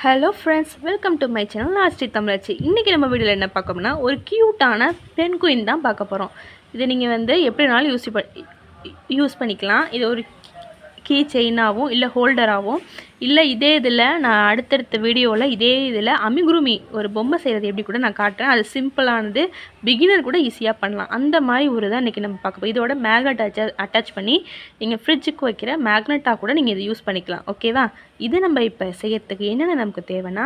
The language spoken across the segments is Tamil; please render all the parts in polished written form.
Hello friends, welcome to my channel last Tamizhachi. இன்றைக்கி நம்ம வீடியோவில் என்ன பார்க்கணும்னா ஒரு க்யூட்டான பென்குயின் தான் பார்க்க போகிறோம். இது நீங்கள் எப்படினாலும் யூஸ் பண்ணிக்கலாம். இது ஒரு கீ செயினாகவும் இல்லை ஹோல்டராகவும் இல்லை இதே இதில் நான் அடுத்தடுத்த வீடியோவில் இதே இதில் அமிகுருமி ஒரு பொம்மை செய்கிறது எப்படி கூட நான் காட்டுறேன். அது சிம்பிளானது, பிகினர் கூட ஈஸியாக பண்ணலாம். அந்த மாதிரி ஒரு தான் இன்றைக்கி நம்ம பார்க்க போகிறோம். இதோட மேக்னெட் அட்டாச் பண்ணி நீங்கள் ஃப்ரிட்ஜுக்கு வைக்கிற மேக்னெட்டாக கூட நீங்கள் இதை யூஸ் பண்ணிக்கலாம். ஓகேவா? இது நம்ம இப்போ செய்யறதுக்கு என்னென்ன நமக்கு தேவைன்னா,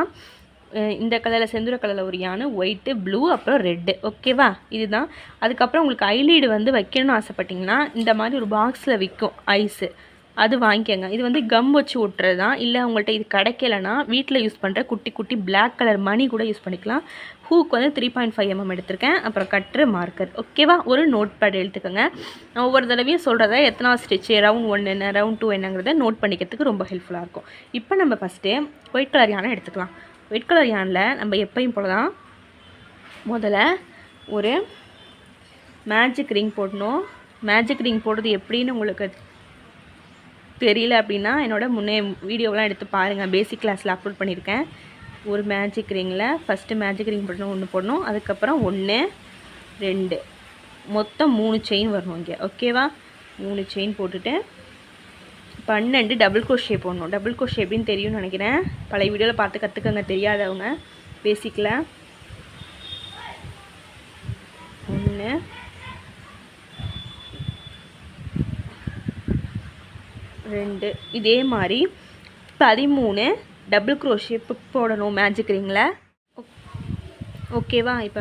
இந்த கலரில் செந்தூர கலரில் ஒரு யானை, ஒயிட்டு, ப்ளூ, அப்புறம் ரெட்டு. ஓகேவா? இதுதான். அதுக்கப்புறம் உங்களுக்கு ஐலீடு வைக்கணும்னு ஆசைப்பட்டிங்கன்னா இந்த மாதிரி ஒரு பாக்ஸில் விற்கும் ஐஸு, அது வாங்கிக்கோங்க. இது கம் வச்சு ஒட்டுறது தான். இல்லை உங்கள்கிட்ட இது கிடைக்கலன்னா வீட்டில் யூஸ் பண்ணுற குட்டி குட்டி பிளாக் கலர் மணி கூட யூஸ் பண்ணிக்கலாம். ஹூக் 3.5 mm எடுத்திருக்கேன். அப்புறம் கட்ரு, மார்க்கர். ஓகேவா? ஒரு நோட் பேட் எடுத்துக்கோங்க. நான் ஒவ்வொரு தடவையும் சொல்கிறத எத்தனாவது ஸ்டிச்சு, ரவுண்ட் 1 என்ன, ரவுண்ட் 2 என்னங்கிறத நோட் பண்ணிக்கிறதுக்கு ரொம்ப ஹெல்ப்ஃபுல்லாக இருக்கும். இப்போ நம்ம ஃபஸ்ட்டு ஒயிட் கலர் யானை எடுத்துக்கலாம். ஒயிட் கலர் யானில் நம்ம எப்பயும் போல தான் முதல்ல ஒரு மேஜிக் ரிங் போடணும். மேஜிக் ரிங் போடுறது எப்படின்னு உங்களுக்கு தெரியல அப்படின்னா என்னோட முன்னே வீடியோவெலாம் எடுத்து பாருங்கள். பேசிக் கிளாஸில் அப்லோட் பண்ணியிருக்கேன். ஒரு மேஜிக் ரிங்கில் ஃபஸ்ட்டு மேஜிக் ரிங் போடணும், 1 போடணும். அதுக்கப்புறம் 1 2 மொத்தம் 3 செயின் வரணும் இங்கே. ஓகேவா? 3 செயின் போட்டுட்டு 12 டபுள் க்ரோஷே போடணும். டபுள் க்ரோஷே எப்படின்னு தெரியும்னு நினைக்கிறேன். பழைய வீடியோவில் பார்த்து கற்றுக்கங்க தெரியாதவங்க. பேசிக்கில் 1 2 இதே மாதிரி 13 டபுள் க்ரோஷே போடணும் மேஜிக் ரிங்கில். ஓகேவா? இப்போ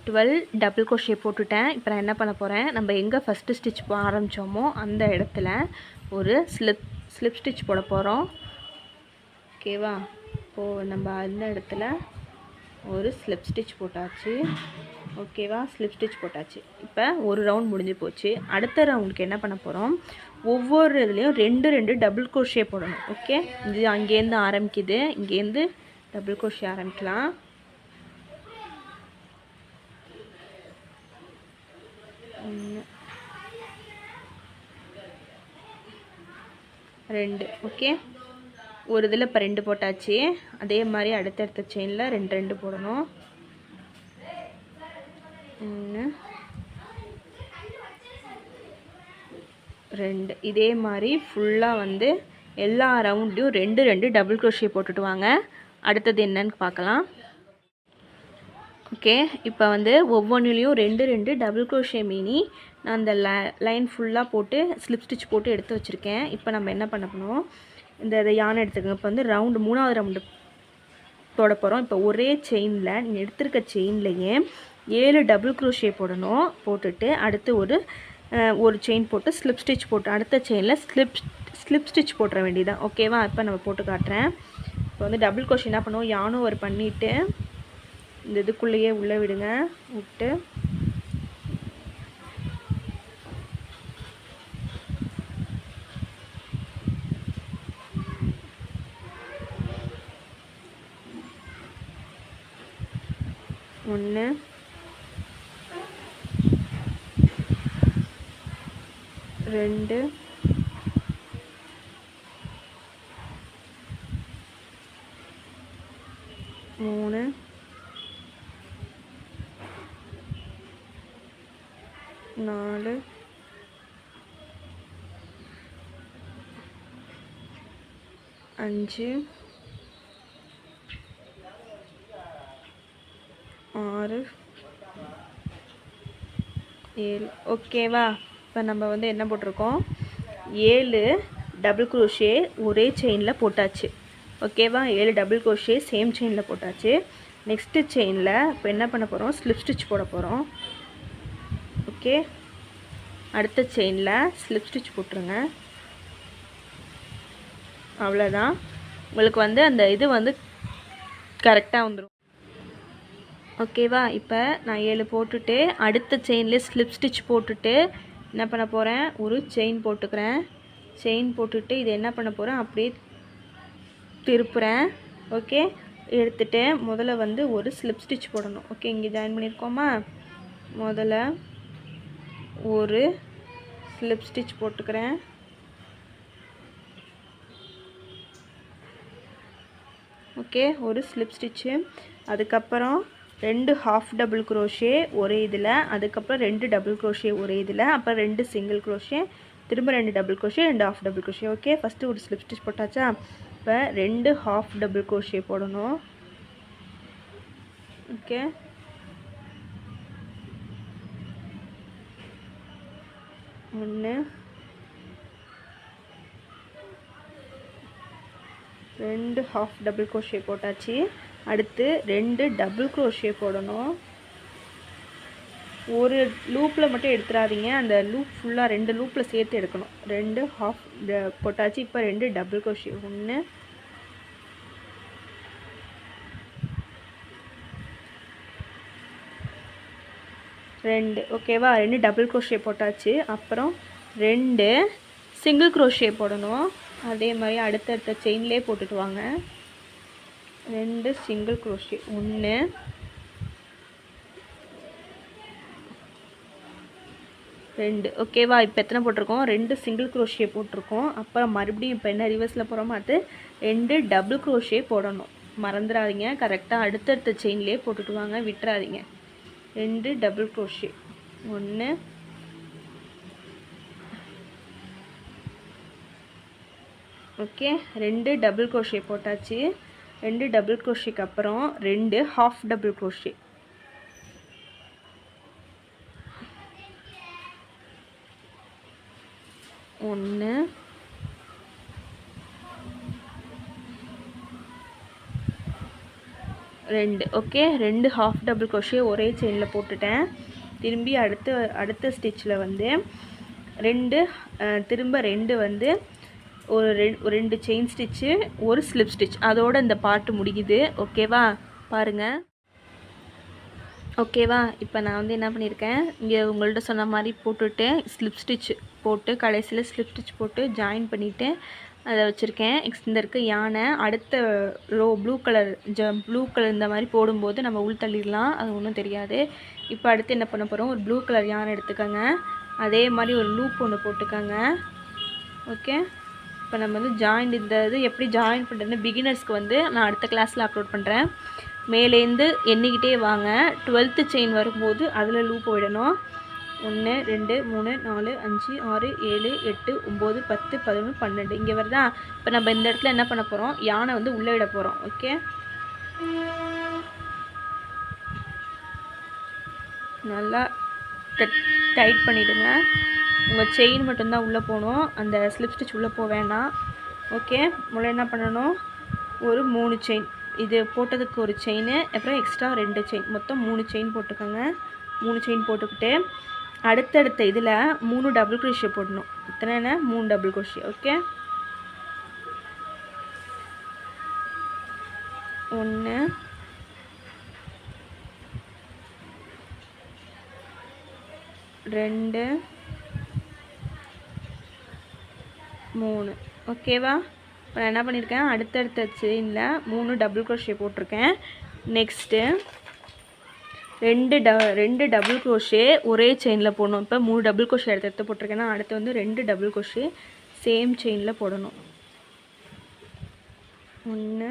12 டபுள் க்ரோஷே போட்டுட்டேன். இப்போ நான் என்ன பண்ண போகிறேன், நம்ம எங்கே ஃபஸ்ட்டு ஸ்டிச் ஆரம்பித்தோமோ அந்த இடத்துல ஒரு ஸ்லிப் ஸ்டிச் போட போகிறோம். ஓகேவா? இப்போது நம்ம அந்த இடத்துல ஒரு ஸ்லிப் ஸ்டிச் போட்டாச்சு. ஓகேவா? ஸ்லிப் ஸ்டிச் போட்டாச்சு. இப்போ ஒரு ரவுண்ட் முடிஞ்சு போச்சு. அடுத்த ரவுண்டுக்கு என்ன பண்ண போகிறோம், ஒவ்வொரு இதுலேயும் 2 டபுள் க்ரோஷே போடணும். ஓகே? இது அங்கேருந்து ஆரம்பிக்குது, இங்கேருந்து டபுள் க்ரோஷே ஆரம்பிக்கலாம். ரெண்டு. ஓகே? ஒரு இதில் இப்போ 2 போட்டாச்சு. அதே மாதிரி அடுத்தடுத்த செயினில் 2 போடணும். 1 2 இதே மாதிரி ஃபுல்லாக எல்லா ரவுண்ட்லையும் 2 டபுள் க்ரோஷே போட்டுட்டு வாங்க. அடுத்தது என்னன்னு பார்க்கலாம். ஓகே? இப்போ ஒவ்வொன்றுலேயும் 2 டபுள் க்ரோஷே மீனி நான் அந்த லைன் ஃபுல்லாக போட்டு ஸ்லிப் ஸ்டிச் போட்டு எடுத்து வச்சுருக்கேன். இப்போ நம்ம என்ன பண்ண போகிறோம், இந்த யானை எடுத்துக்கோங்க. இப்போ ரவுண்டு 3வது ரவுண்டு போட போகிறோம். இப்போ ஒரே செயினில் நீங்கள் எடுத்துருக்க செயின்லேயே 7 டபுள் க்ரோஷே போடணும். போட்டுட்டு அடுத்து ஒரு செயின் போட்டு ஸ்லிப் ஸ்டிச் போட்டு அடுத்த செயினில் ஸ்லிப் ஸ்டிச் போட்டுற வேண்டியதான். ஓகேவா? இப்போ நம்ம போட்டு காட்டுறேன். இப்போ டபுள் க்ரோஷே என்ன பண்ணுவோம், யானை ஒரு பண்ணிவிட்டு இந்த இதுக்குள்ளேயே உள்ளே விடுங்க. விட்டு ஒன்று 2 3 4 5 6 7. ஓகேவா? இப்போ நம்ம என்ன போட்டிருக்கோம், 7 டபுள் க்ரோஷே ஒரே செயினில் போட்டாச்சு. ஓகேவா? 7 டபுள் க்ரோஷே சேம் செயினில் போட்டாச்சு. நெக்ஸ்ட்டு செயினில் இப்போ என்ன பண்ண போகிறோம், ஸ்லிப் ஸ்டிச் போட போகிறோம். ஓகே? அடுத்த செயினில் ஸ்லிப் ஸ்டிச் போட்டுருங்க. அவ்வளோதான். உங்களுக்கு அந்த இது கரெக்டாக வந்துடும். ஓகேவா? இப்போ நான் 7 போட்டுட்டு அடுத்த செயின்லேயே ஸ்லிப் ஸ்டிச் போட்டுட்டு என்ன பண்ண போகிறேன், ஒரு செயின் போட்டுக்கிறேன். செயின் போட்டுட்டு இது என்ன பண்ண போகிறேன், அப்படியே திருப்புறேன். ஓகே? எடுத்துகிட்டு முதல்ல ஒரு ஸ்லிப் ஸ்டிச் போடணும். ஓகே? இங்கே ஜாயின் பண்ணியிருக்கோமா, முதல்ல ஒரு ஸ்லிப் ஸ்டிச் போட்டுக்கிறேன். ஓகே, ஒரு ஸ்லிப் ஸ்டிச்சு. அதுக்கப்புறம் 2 ஹாஃப் டபுள் குரோஷே ஒரே இதில், அதுக்கப்புறம் 2 டபுள் குரோஷே ஒரே இதில், அப்புறம் 2 சிங்கிள் குரோஷே, திரும்ப 2 double crochet, 2 half double crochet. Okay, first ஒரு ஸ்லிப் ஸ்டிச் போட்டாச்சா? இப்போ 2 ஹாஃப் டபுள் குரோஷே போடணும். ஓகே, ஒன்று, 2 ஹாஃப் டபுள் குரோஷே போட்டாச்சு. அடுத்து 2 டபுள் குரோஷே போடணும். ஒரு லூப்பில் மட்டும் எடுத்துடாதீங்க, அந்த லூப் ஃபுல்லாக 2 லூப்பில் சேர்த்து எடுக்கணும். 2 ஹாஃப் போட்டாச்சு. இப்போ 2 டபுள் குரோஷே, 1, 2. ஓகேவா? 2 டபுள் குரோஷே போட்டாச்சு. அப்புறம் 2 சிங்கிள் குரோஷே போடணும். அதே மாதிரி அடுத்தடுத்த செயின்லேயே போட்டுட்டு வாங்க. 2 சிங்கிள் குரோஷே, 1, 2. ஓகேவா? இப்போ எத்தனை போட்டிருக்கோம்? 2 சிங்கிள் குரோஷே போட்டிருக்கோம். அப்புறம் மறுபடியும் இப்போ என்ன ரிவர்ஸில் போகிறோமோ அது 2 டபுள் குரோஷே போடணும். மறந்துடாதீங்க, கரெக்டாக அடுத்தடுத்த செயின்லேயே போட்டுட்டு வாங்க, விட்டுறாதீங்க. 2 double crochet, 1, okay, 2 double crochet போட்டாச்சு. 2 டபுள் குரோஷேக்கு அப்புறம் 2 half double crochet, 1, 2. Okay, 2 half double crochet ஒரே செயினில் போட்டுட்டேன். திரும்பி அடுத்த ஸ்டிச்சில் வந்து 2 திரும்ப 2 வந்து ஒரு 2 செயின் ஸ்டிச்சு, ஒரு ஸ்லிப் ஸ்டிச், அதோட இந்த பார்ட் முடியுது. ஓகேவா? பாருங்கள். ஓகேவா? இப்போ நான் வந்து என்ன பண்ணியிருக்கேன், இங்கே உங்கள்கிட்ட சொன்ன மாதிரி போட்டுட்டு ஸ்லிப் ஸ்டிச் போட்டு கடைசியில் ஸ்லிப் ஸ்டிச் போட்டு ஜாயின் பண்ணிவிட்டு அதை வச்சுருக்கேன். இந்த இருக்க யானை அடுத்த ரோ ப்ளூ கலர் இந்த மாதிரி போடும்போது நம்ம உள் தள்ளிடலாம், அது ஒன்றும் தெரியாது. இப்போ அடுத்து என்ன பண்ண போகிறோம், ஒரு ப்ளூ கலர் யானை எடுத்துக்கோங்க. அதே மாதிரி ஒரு லூப் ஒன்று போட்டுக்கோங்க. ஓகே, இப்போ நம்ம வந்து இந்த இது எப்படி ஜாயின் பண்ணுறதுன்னு பிகினர்ஸ்க்கு வந்து நான் அடுத்த கிளாஸில் அப்லோட் பண்ணுறேன். மேலேருந்து எண்ணிக்கிட்டே வாங்க. 12th செயின் வரும்போது அதில் லூப் விடணும். 1, 2, 3, 4, 5, 6, 7, 8, 9, 10, 11, 12 இங்கே வருதா? இப்போ நம்ம இந்த இடத்துல என்ன பண்ண போகிறோம், யானை வந்து உள்ளே விட போகிறோம். ஓகே, நல்லா டைட் பண்ணிவிடுங்க. உங்கள் செயின் மட்டும்தான் உள்ளே போகணும், அந்த ஸ்லிப் ஸ்டிச் உள்ளே போக வேண்டாம். ஓகே, முதல்ல என்ன பண்ணணும், ஒரு 3 செயின், இது போட்டதுக்கு ஒரு செயின், அப்புறம் எக்ஸ்ட்ரா 2 செயின், மொத்தம் 3 செயின் போட்டுக்கோங்க. 3 செயின் போட்டுக்கிட்டு அடுத்தடுத்த இதில் 3 டபுள் குரோஷே போடணும். இத்தனை 3 டபுள் குரோஷே. ஓகே, 1, 2, 3. ஓகேவா? இப்போ நான் என்ன பண்ணியிருக்கேன், அடுத்தடுத்த செயினில் 3 டபுள் குரோஷே போட்டிருக்கேன். நெக்ஸ்ட்டு 2 டபுள் குரோஷே ஒரே செயினில் போடணும். இப்போ 3 டபுள் குரோஷே எடுத்து போட்டிருக்கேன்னா அடுத்து வந்து 2 டபுள் குரோஷே சேம் செயினில் போடணும். 1,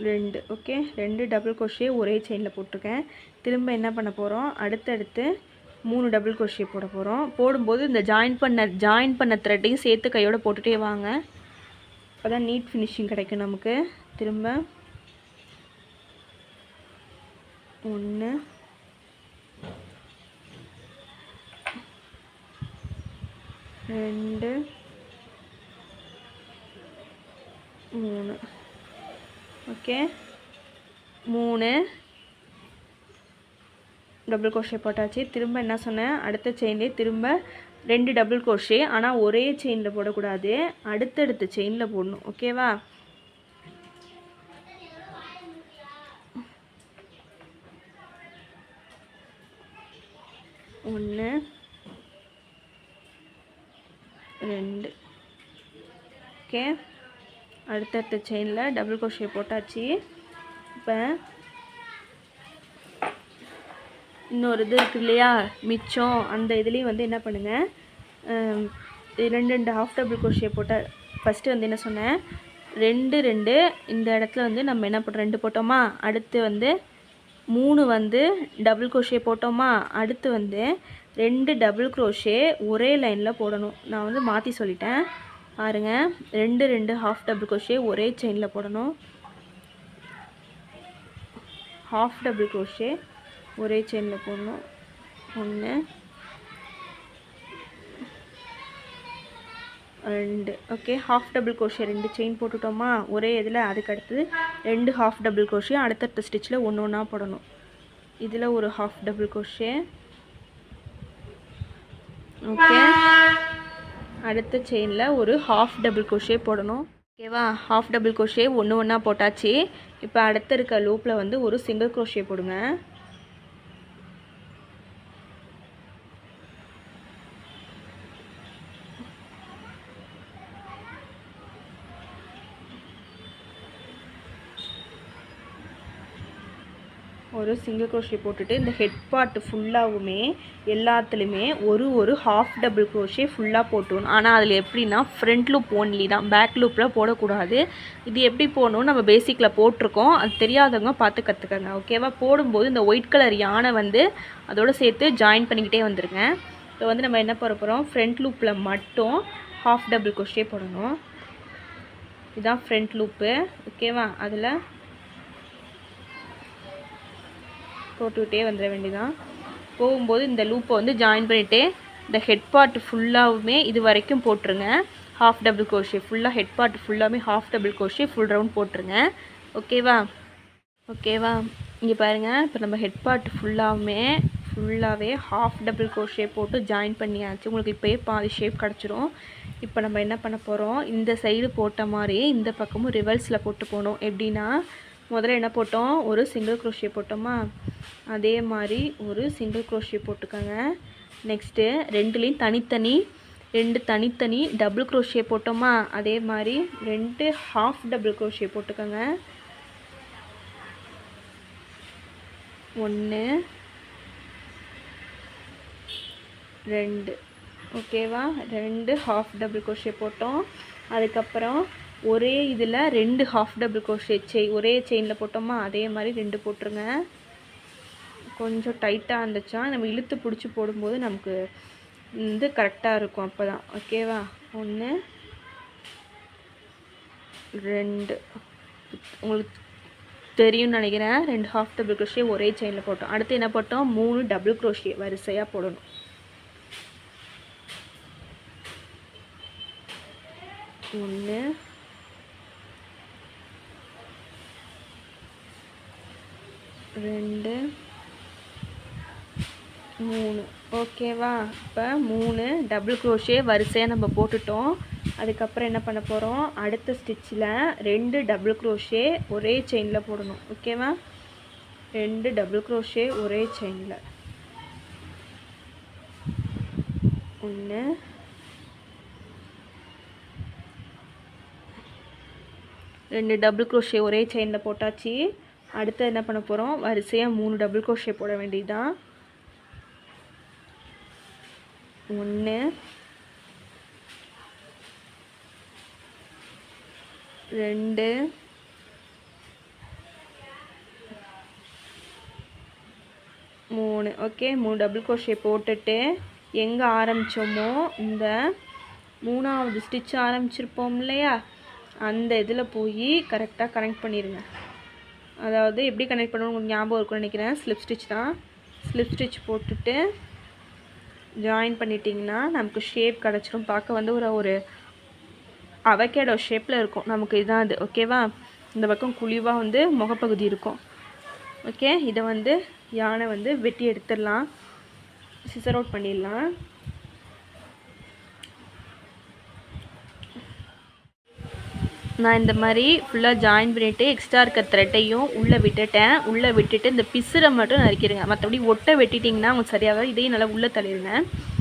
2. ஓகே, 2 டபுள் குரோஷே ஒரே செயினில் போட்டிருக்கேன். திரும்ப என்ன பண்ண போகிறோம், அடுத்தடுத்து 3 டபுள் குரோஷே போட போகிறோம். போடும்போது இந்த ஜாயின் பண்ண த்ரெட்டையும் சேர்த்து கையோடு போட்டுகிட்டே வாங்க, அப்போ தான் நீட் ஃபினிஷிங் கிடைக்கும் நமக்கு. திரும்ப 1, 2, 3. ஓகே, 3 டபுள் குரோஷே போட்டாச்சு. திரும்ப என்ன சொன்னேன், அடுத்த செயின்லேயே திரும்ப 2 டபுள் குரோஷே, ஆனால் ஒரே செயினில் போடக்கூடாது, அடுத்தடுத்த செயினில் போடணும். ஓகேவா? ஒன்று, 2. ஓகே, அடுத்தடுத்த செயினில் டபுள் குரோஷே போட்டாச்சு. இப்போ இன்னொரு இது இருக்குது இல்லையா மிச்சம், அந்த இதுலேயும் வந்து என்ன பண்ணுங்கள், ரெண்டு ரெண்டு ஹாஃப் டபுள் crochet போட்டால் ஃபஸ்ட்டு வந்து என்ன சொன்னேன், 2 2 இந்த இடத்துல வந்து நம்ம என்ன போட்டோம் 2 போட்டோமா, அடுத்து வந்து 3 வந்து டபுள் crochet போட்டோமா, அடுத்து வந்து 2 டபுள் crochet ஒரே லைனில் போடணும். நான் வந்து மாற்றி சொல்லிட்டேன் பாருங்கள். 2 2 ஹாஃப் டபுள் crochet ஒரே செயினில் போடணும். ஹாஃப் டபுள் crochet ஒரே செயினில் போடணும். 1 2 okay. Half double crochet 2 chain போட்டுட்டோமா ஒரே இதில். அதுக்கு அடுத்தது 2 ஹாஃப் டபுள் crochet அடுத்தடுத்த ஸ்டிச்சில் ஒன்று ஒன்றா போடணும். இதில் ஒரு ஹாஃப் டபுள் crochet. ஓகே. அடுத்த செயினில் ஒரு ஹாஃப் டபுள் crochet போடணும். ஓகேவா, ஹாஃப் டபுள் crochet ஒன்று ஒன்றா போட்டாச்சு. இப்போ அடுத்த இருக்க லூப்பில் வந்து ஒரு சிங்கிள் crochet போடுங்க. ஒரு சிங்கிள் crochet போட்டுட்டு இந்த ஹெட் பார்ட் ஃபுல்லாகவுமே எல்லாத்துலேயுமே ஒரு ஹாஃப் டபுள் crochet ஃபுல்லாக போட்டுக்கணும். ஆனால் அதில் எப்படின்னா ஃப்ரண்ட் லூப் ஒன்லி தான், பேக் லூப்பில் போடக்கூடாது. இது எப்படி போடணும்னு நம்ம பேசிக்கில் போட்டிருக்கோம், அது தெரியாதவங்க பார்த்து கற்றுக்கங்க. ஓகேவா, போடும்போது இந்த ஒயிட் கலர் யானை வந்து அதோடு சேர்த்து ஜாயின் பண்ணிக்கிட்டே வந்துடுங்க. இப்போ வந்து நம்ம என்ன போட போகிறோம், ஃப்ரண்ட் லூப்பில் மட்டும் ஹாஃப் டபுள் crochet போடணும். இதுதான் ஃப்ரண்ட் லூப்பு. ஓகேவா, அதில் போட்டுக்கிட்டே வந்துட வேண்டியதான். போகும்போது இந்த லூப்பை வந்து ஜாயின் பண்ணிவிட்டு இந்த ஹெட் பார்ட் ஃபுல்லாகவுமே இது வரைக்கும் போட்டுருங்க. ஹாஃப் டபுள் crochet ஃபுல்லாக ஹெட் பார்ட் ஃபுல்லாகவே half double crochet full round போட்டுருங்க. ஓகேவா, இங்கே பாருங்கள். இப்போ நம்ம ஹெட் பார்ட் ஃபுல்லாகவே ஹாஃப் டபுள் crochet போட்டு ஜாயின் பண்ணியாச்சு. உங்களுக்கு இப்போயே பாதி ஷேப் கிடச்சிரும். இப்போ நம்ம என்ன பண்ண போகிறோம், இந்த சைடு போட்ட மாதிரி இந்த பக்கமும் ரிவர்ஸில் போட்டு போகணும். எப்படின்னா முதல்ல என்ன போட்டோம், ஒரு சிங்கிள் crochet போட்டோமா, அதே மாதிரி ஒரு சிங்கிள் crochet போட்டுக்கோங்க. நெக்ஸ்ட்டு ரெண்டு தனித்தனி டபுள் crochet போட்டோமா, அதே மாதிரி 2 ஹாஃப் டபுள் crochet போட்டுக்கோங்க. 1 2 ஓகேவா, 2 ஹாஃப் டபுள் crochet போட்டோம். அதுக்கப்புறம் ஒரே இதில் 2 ஹாஃப் டபுள் crochet ஒரே செயினில் போட்டோமா, அதே மாதிரி 2 போட்டுருங்க. கொஞ்சம் டைட்டாக இருந்துச்சா நம்ம இழுத்து பிடிச்சி போடும்போது நமக்கு வந்து கரெக்டாக இருக்கும். அப்போ தான் ஓகேவா. 1 2 உங்களுக்கு தெரியும்னு நினைக்கிறேன். 2 ஹாஃப் டபுள் crochet ஒரே செயினில் போட்டோம். அடுத்து என்ன போட்டோம், 3 டபுள் crochet வரிசையாக போடணும். 1 2 3 ஓகேவா. இப்போ 3 டபுள் crochet வரிசையாக நம்ம போட்டுட்டோம். அதுக்கப்புறம் என்ன பண்ண போகிறோம், அடுத்த ஸ்டிச்சில் 2 டபுள் crochet ஒரே செயினில் போடணும். ஓகேவா, 2 டபுள் crochet ஒரே செயினில். 1 2 டபுள் crochet ஒரே செயினில் போட்டாச்சு. அடுத்து என்ன பண்ண போகிறோம், வரிசையாக 3 டபுள் crochet போட வேண்டியதுதான். 1 2 3 ஓகே. 3 டபுள் crochet போட்டுட்டு எங்கே ஆரம்பித்தோமோ இந்த 3வது ஸ்டிச் ஆரம்பிச்சிருப்போம் இல்லையா, அந்த இதில் போய் கரெக்டாக கனெக்ட் பண்ணிடுங்க. அதாவது எப்படி கனெக்ட் பண்ணணும் உங்களுக்கு ஞாபகம் இருக்கும்னு நினைக்கிறேன். ஸ்லிப் ஸ்டிச் தான். ஸ்லிப் ஸ்டிச் போட்டுட்டு ஜாயின் பண்ணிட்டிங்கன்னா நமக்கு ஷேப் கிடச்சிரும். பார்க்க வந்து ஒரு அவகேடோ ஷேப்பில் இருக்கும் நமக்கு. இதுதான் அது. ஓகேவா, இந்த பக்கம் குழிவாக வந்து முகப்பகுதி இருக்கும். ஓகே, இதை வந்து யானை வந்து வெட்டி எடுத்துடலாம், சிசர் அவுட் பண்ணிடலாம். நான் இந்த மாதிரி ஃபுல்லாக ஜாயின் பண்ணிவிட்டு எக்ஸ்ட்ரா இருக்க த்ரெட்டையும் உள்ளே விட்டுட்டு இந்த பிசுரை மட்டும் நறுக்கிடுங்க. மற்றபடி ஒட்டை வெட்டிட்டிங்கன்னா உங்களுக்கு சரியாக இதையும் நல்லா உள்ளே தள்ளிடுங்க.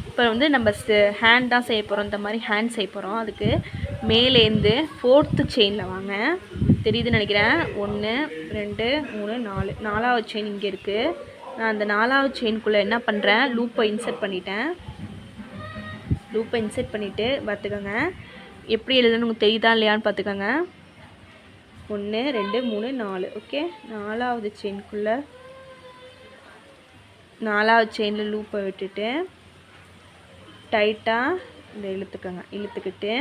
இப்போ வந்து நம்ம ஹேண்ட் தான் செய்ய போகிறோம். இந்த மாதிரி ஹேண்ட் செய்ய போகிறோம். அதுக்கு மேலேருந்து 4th செயினில் வாங்க. தெரியுதுன்னு நினைக்கிறேன். 1 2 3 4 4வது செயின் இங்கே இருக்குது. நான் அந்த 4வது செயினுக்குள்ளே என்ன பண்ணுறேன், லூப்பை இன்சர்ட் பண்ணிட்டேன். லூப்பை இன்சர்ட் பண்ணிவிட்டு பார்த்துக்கோங்க. எப்படி எழுதுன்னு உங்களுக்கு தெரியுதா இல்லையான்னு பார்த்துக்கோங்க. 1 2 3 4. ஓகே, 4வது செயினுக்குள்ளே 4வது செயினில் லூப்பை விட்டுட்டு டைட்டாக இந்த இழுத்துக்கிட்டு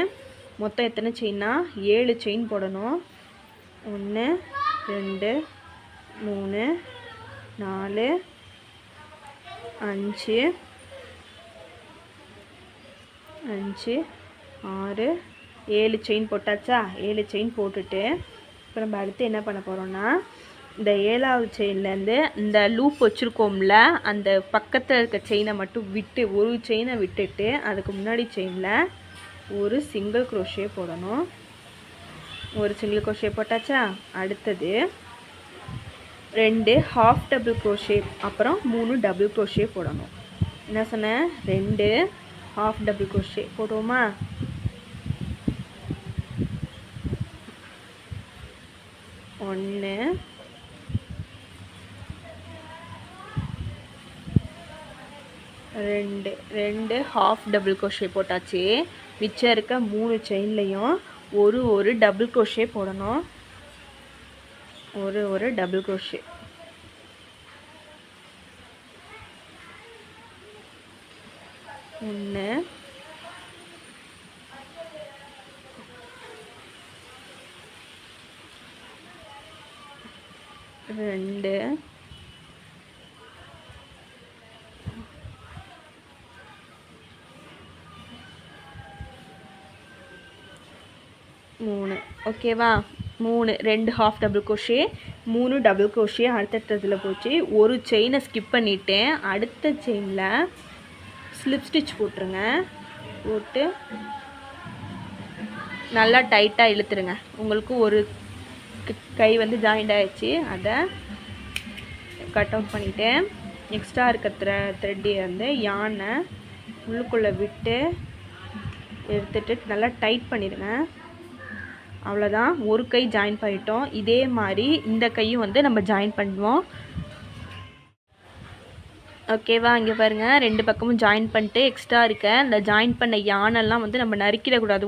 மொத்தம் எத்தனை செயின்னா 7 செயின் போடணும். 1 2 3 4 5 6 7 செயின் போட்டாச்சா? 7 செயின் போட்டுட்டு இப்போ நம்ம அடுத்து என்ன பண்ண போகிறோம்னா, இந்த 7வது செயின்லேருந்து இந்த லூப் வச்சுருக்கோம்ல, அந்த பக்கத்தில் இருக்க செயினை மட்டும் விட்டு ஒரு செயினை விட்டுட்டு அதுக்கு முன்னாடி செயினில் ஒரு சிங்கிள் க்ரோஷே போடணும். ஒரு சிங்கிள் க்ரோஷே போட்டாச்சா? அடுத்தது 2 ஹாஃப் டபுள் க்ரோஷே, அப்புறம் 3 டபுள் க்ரோஷே போடணும். என்ன சொன்னேன்? 2 ஹாஃப் டபுள் க்ரோஷே போடுவோமா? ஒன்று 2 ஹாஃப் டபுள் க்ரோஷே போட்டாச்சு. மிச்சம் இருக்க 3 செயின்லையும் ஒரு டபுள் க்ரோஷே போடணும். ஒரு டபுள் க்ரோஷே. ஒன்று 2 3. ஓகேவா? 2 half double crochet, 3 double crochet அடுத்ததில் போச்சு. ஒரு செயினை ஸ்கிப் பண்ணிவிட்டேன். அடுத்த செயினில் ஸ்லிப் ஸ்டிச் போட்டுருங்க. போட்டு நல்லா டைட்டாக இழுத்துருங்க. உங்களுக்கு ஒரு கை வந்து ஜாயிண்ட் ஆகிடுச்சு. அதை கட் அவுட் பண்ணிவிட்டேன். எக்ஸ்ட்ரா இருக்க த்ரெட்டை வந்து யானை உள்ளுக்குள்ளே விட்டு எடுத்துகிட்டு நல்லா டைட் பண்ணிடுங்க. அவ்வளோதான், ஒரு கை ஜாயின் பண்ணிட்டோம். இதே மாதிரி இந்த கையும் வந்து நம்ம ஜாயின் பண்ணுவோம். ஓகேவா? இங்கே பாருங்கள், 2 பக்கமும் ஜாயின் பண்ணிட்டு எக்ஸ்ட்ரா இருக்க இந்த ஜாயின் பண்ண யானெல்லாம் வந்து நம்ம நறுக்கிடக்கூடாது.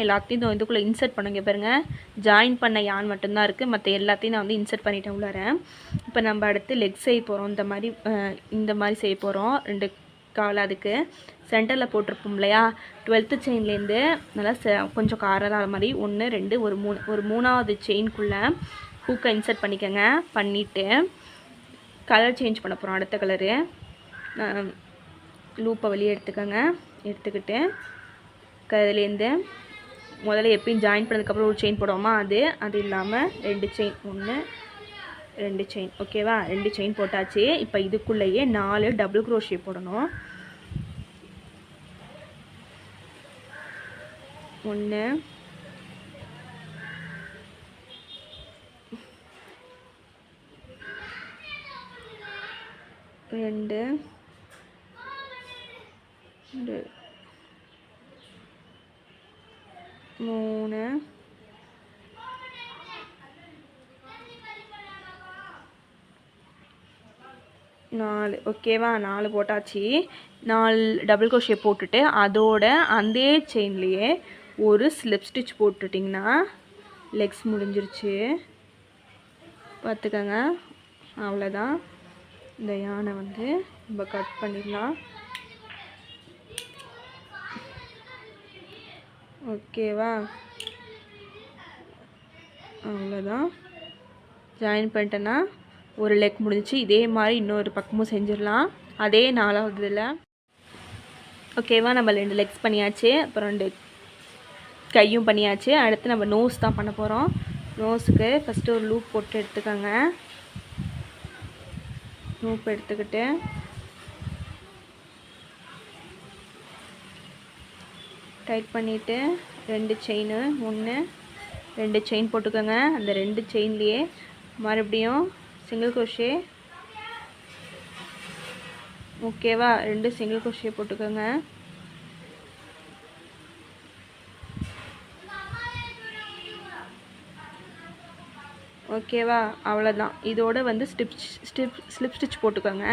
எல்லாத்தையும் இதுக்குள்ளே இன்சர்ட் பண்ணுங்க. இங்கே பாருங்கள், ஜாயின் பண்ண யான் மட்டும்தான் இருக்குது. மற்ற எல்லாத்தையும் நான் வந்து இன்சர்ட் பண்ணிட்டேன் உள்ளார. இப்போ நம்ம அடுத்து லெக் செய்ய போகிறோம். இந்த மாதிரி செய்ய போகிறோம். 2 கால் அதுக்கு சென்டரில் போட்டிருப்போம் இல்லையா? 12th செயின்லேருந்து நல்லா கொஞ்சம் காரதாக மாதிரி 1 2 ஒரு 3வது செயின்குள்ளே ஹூக்கை இன்சர்ட் பண்ணிக்கோங்க. பண்ணிவிட்டு கலர் சேஞ்ச் பண்ண போகிறோம். அடுத்த கலரு லூப்பை வெளியே எடுத்துக்கோங்க. எடுத்துக்கிட்டு கதிலேருந்து முதல்ல எப்பயும் ஜாயின் பண்ணதுக்கப்புறம் ஒரு செயின் போடுவோமா, அது இல்லாமல் 2 செயின் 1 2 செயின். ஓகேவா? 2 செயின் போட்டாச்சு. இப்போ இதுக்குள்ளேயே 4 டபுள் க்ரோஷே போடணும். 1 2 3 4. ஓகேவா? 4 போட்டாச்சு. 4 டபுள் க்ரோஷே போட்டுட்டு அதோட அந்த செயின்லேயே ஒரு ஸ்லிப் ஸ்டிச் போட்டுட்டிங்கன்னா லெக்ஸ் முடிஞ்சிருச்சு. பார்த்துக்கோங்க. அவ்வளோதான். இந்த யானை வந்து நம்ம கட் பண்ணிடலாம். ஓகேவா? அவ்வளோதான். ஜாயின் பண்ணிட்டேன்னா ஒரு லெக் முடிஞ்சிச்சு. இதே மாதிரி இன்னொரு பக்கமும் செஞ்சிடலாம். அதே 4வதுல. ஓகேவா? நம்ம 2 லெக்ஸ் பண்ணியாச்சு. அப்புறம் 2 கையும் பண்ணியாச்சு. அடுத்து நம்ம நோஸ் தான் பண்ண போகிறோம். நோஸுக்கு ஃபஸ்ட்டு ஒரு லூப் போட்டு எடுத்துக்கோங்க. லூப் எடுத்துக்கிட்டு டைட் பண்ணிவிட்டு 2 செயின் 1 2 செயின் போட்டுக்கோங்க. அந்த 2 செயின்லேயே மறுபடியும் சிங்கிள் க்ரோஷே. ஓகேவா? 2 சிங்கிள் க்ரோஷே போட்டுக்கோங்க. ஓகேவா? அவ்வளோதான். இதோட வந்து ஸ்லிப் ஸ்டிச் போட்டுக்கோங்க.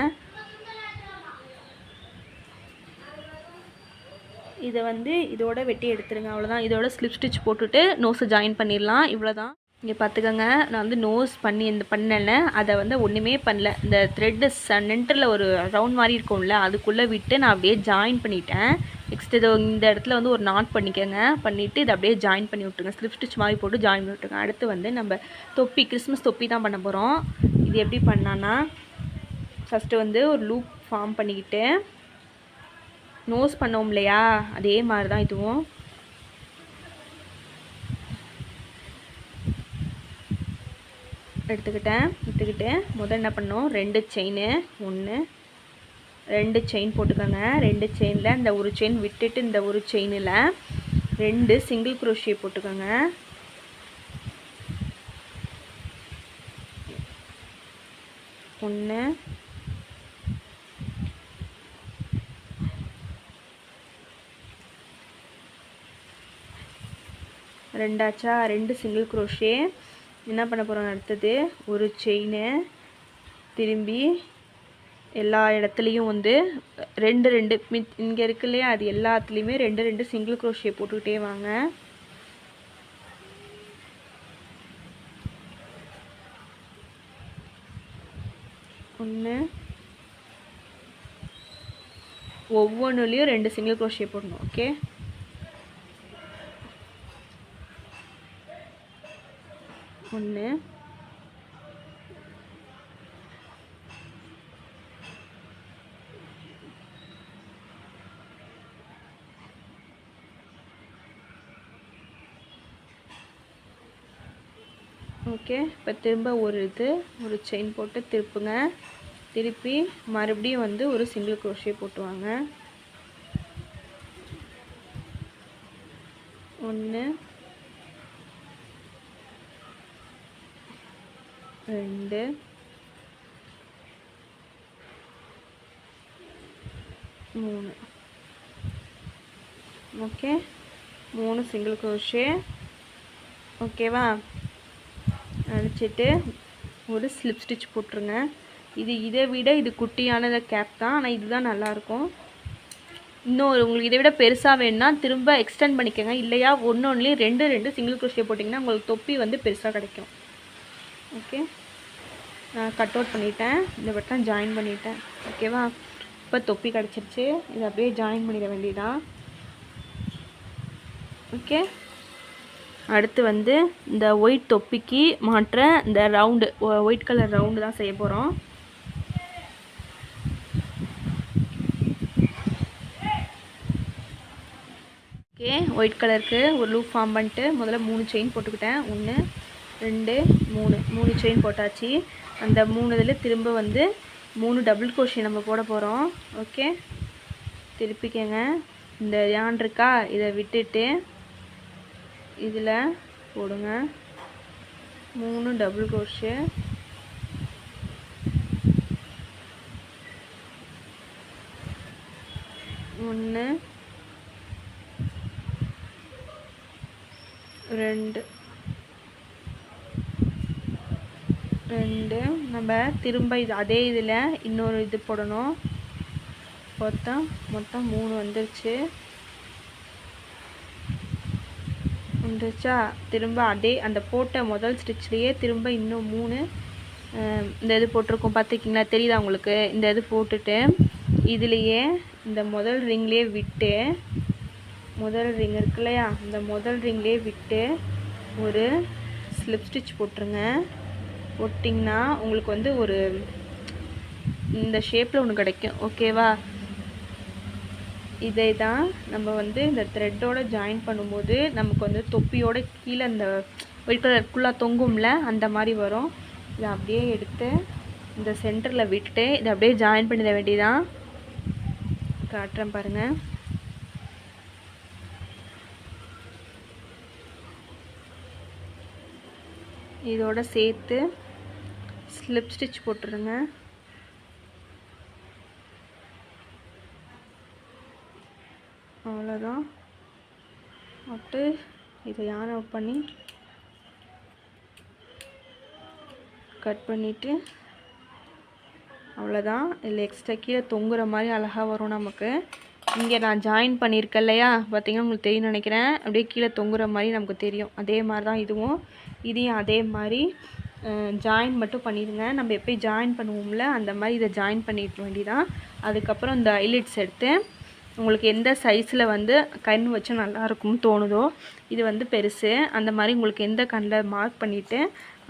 இதை வந்து இதோட வெட்டி எடுத்துருங்க. அவ்வளோதான். இதோட ஸ்லிப் ஸ்டிச் போட்டுட்டு நோஸை ஜாயின் பண்ணிடலாம். இவ்வளோதான். இங்கே பார்த்துக்கோங்க, நான் வந்து நோஸ் பண்ணல, அதை வந்து ஒன்றுமே பண்ணல. இந்த த்ரெட்டு சென்டரில் ஒரு ரவுண்ட் மாதிரி இருக்கும்ல, அதுக்குள்ளே விட்டு நான் அப்படியே ஜாயின் பண்ணிட்டேன். நெக்ஸ்ட் இது இந்த இடத்துல வந்து ஒரு நாட் பண்ணிக்கோங்க. பண்ணிவிட்டு இதை அப்படியே ஜாயின் பண்ணி விட்டுருங்க. ஸ்லிப் ஸ்டிச் மாதிரி போட்டு ஜாயின் பண்ணி விட்டுருங்க. அடுத்து வந்து நம்ம தொப்பி, கிறிஸ்மஸ் தொப்பி தான் பண்ண போகிறோம். இது எப்படி பண்ணான்னா, ஃபஸ்ட்டு வந்து ஒரு லூப் ஃபார்ம் பண்ணிக்கிட்டு நோஸ் பண்ணோம் இல்லையா, அதே மாதிரி தான் இதுவும். எடுத்துக்கிட்டு முதல்ல என்ன பண்ணோம், 2 செயின், 1 2 செயின் போட்டுக்கோங்க. 2 செயினில் இந்த ஒரு செயின் விட்டுட்டு இந்த ஒரு செயினில் 2 சிங்கிள் குரோஷே போட்டுக்கோங்க. ஒன்று, ரெண்டாச்சா, 2 சிங்கிள் குரோஷே. என்ன பண்ண போகிறோம், அடுத்தது ஒரு செயின் திரும்பி எல்லா இடத்துலையும் வந்து 2 இங்கே இருக்கு இல்லையா, அது எல்லாத்துலேயுமே 2 சிங்கிள் குரோஷே போட்டுக்கிட்டே வாங்க. ஒன்று, ஒவ்வொன்றுலேயும் 2 சிங்கிள் குரோஷே போடணும். ஓகே, ஒன்று, ஓகே. இப்போ திரும்ப ஒரு செயின் போட்டு திருப்புங்க. திருப்பி மறுபடியும் வந்து ஒரு சிங்கிள் குரோஷே போட்டுவாங்க. 1 2 3. Okay, 3 single crochet. ஓகேவா, அடிச்சிட்டு ஒரு ஸ்லிப் ஸ்டிச் போட்டுருங்க. இதை விட இது குட்டியான கேப் தான், ஆனால் இதுதான் நல்லாயிருக்கும். இன்னொரு உங்களுக்கு இதை விட பெருசாக வேணும்னா திரும்ப எக்ஸ்டெண்ட் பண்ணிக்கோங்க. இல்லையா ஒன்றுலேயும் 2 சிங்கிள் குரோஷே போட்டிங்கன்னா உங்களுக்கு தொப்பி வந்து பெருசாக கிடைக்கும். ஓகே, நான் கட் அவுட் பண்ணிட்டேன். இந்த பட்டம் ஜாயின் பண்ணிட்டேன். ஓகேவா, இப்போ தொப்பி கிடச்சிருச்சு. இதை அப்படியே ஜாயின் பண்ணிட வேண்டியதான். ஓகே, அடுத்து வந்து இந்த ஒயிட் தொப்பிக்கு மாற்ற இந்த ரவுண்டு, ஒயிட் கலர் ரவுண்டு தான் செய்ய போகிறோம். ஓகே, ஒயிட் கலருக்கு ஒரு லூப் ஃபார்ம் பண்ணிட்டு முதல்ல 3 செயின் போட்டுக்கிட்டேன். 1 2 3 செயின் போட்டாச்சு. அந்த 3 இதில் திரும்ப வந்து 3 டபுள் குரோஷே நம்ம போட போகிறோம். ஓகே, திருப்பிக்கங்க. இந்த யான் இருக்கா, இதை விட்டுட்டு இதில் போடுங்க 3 டபுள் குரோஷே. ஒன்று, 2 நம்ம திரும்ப அதே இதில் இன்னொரு இது போடணும். மொத்தம் 3 வந்துருச்சு. வந்துருச்சா, திரும்ப அதே அந்த போட்ட முதல் ஸ்டிச்லேயே திரும்ப இன்னும் 3 இந்த இது போட்டிருக்கோம். பார்த்துக்கிங்களா, தெரியுதா உங்களுக்கு? இந்த இது போட்டுட்டு இதுலேயே இந்த முதல் ரிங்லேயே விட்டு, முதல் ரிங் இருக்கு இல்லையா, இந்த முதல் ரிங்லேயே விட்டு ஒரு ஸ்லிப் ஸ்டிச் போட்டுருங்க. போட்டிங்கன்னா உங்களுக்கு வந்து ஒரு இந்த ஷேப்பில் ஒன்று கிடைக்கும். ஓகேவா, இதை தான் நம்ம வந்து இந்த த்ரெட்டோட ஜாயின் பண்ணும்போது நமக்கு வந்து தொப்பியோட கீழே இந்த ஒயிட் கலருக்குள்ளே தொங்கும்ல, அந்த மாதிரி வரும். இதை அப்படியே எடுத்து இந்த சென்டரில் விட்டு இதை அப்படியே ஜாயின் பண்ணிட வேண்டியதான். காட்டுறேன் பாருங்கள். இதோட சேர்த்து ஸ்லிப் ஸ்டிச் போட்டுருங்க. அவ்வளோதான். போட்டு இதை யான் அவுட் பண்ணி கட் பண்ணிவிட்டு அவ்வளோதான். இதில் எக்ஸ்ட்ரா கீழே தொங்குற மாதிரி அழகாக வரும் நமக்கு. இங்கே நான் ஜாயின் பண்ணியிருக்கேன் இல்லையா, பார்த்தீங்கன்னா உங்களுக்கு தெரியும் நினைக்கிறேன். அப்படியே கீழே தொங்குற மாதிரி நமக்கு தெரியும். அதே மாதிரி தான் இதையும் அதே மாதிரி ஜாயின் மட்டும் பண்ணிடுங்க. நம்ம எப்போயும் ஜாயின் பண்ணுவோம்ல, அந்த மாதிரி இதை ஜாயின் பண்ணிக்க வேண்டியதான். அதுக்கப்புறம் இந்த ஐலிட்ஸ் எடுத்து உங்களுக்கு எந்த சைஸில் வந்து கண் வச்சா நல்லாயிருக்கும்னு தோணுதோ, இது வந்து பெருசு, அந்த மாதிரி உங்களுக்கு எந்த கண்ணில் மார்க் பண்ணிவிட்டு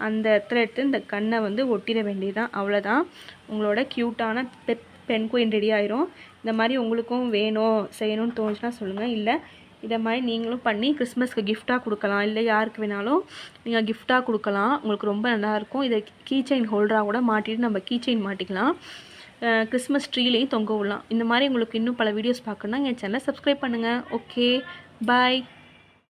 அந்த இடத்துல எடுத்து இந்த கண்ணை வந்து ஒட்டிட வேண்டியதுதான். அவ்வளோதான், உங்களோட க்யூட்டான பென் குயின் ரெடி ஆயிரும். இந்த மாதிரி உங்களுக்கும் வேணும் செய்யணும்னு தோணுச்சுன்னா சொல்லுங்கள். இல்லை இதை மாதிரி நீங்களும் பண்ணி கிறிஸ்மஸ்க்கு கிஃப்டாக கொடுக்கலாம், இல்லை யாருக்கு வேணாலும் நீங்கள் கிஃப்டாக கொடுக்கலாம். உங்களுக்கு ரொம்ப நல்லாயிருக்கும். இதை கீ செயின் ஹோல்டராக கூட மாட்டிட்டு நம்ம கீ செயின் மாட்டிக்கலாம். கிறிஸ்மஸ் ட்ரீலையும் தொங்க விடலாம். இந்த மாதிரி உங்களுக்கு இன்னும் பல வீடியோஸ் பார்க்கணுன்னா என் சேனலை சப்ஸ்கிரைப் பண்ணுங்கள். ஓகே, பாய்.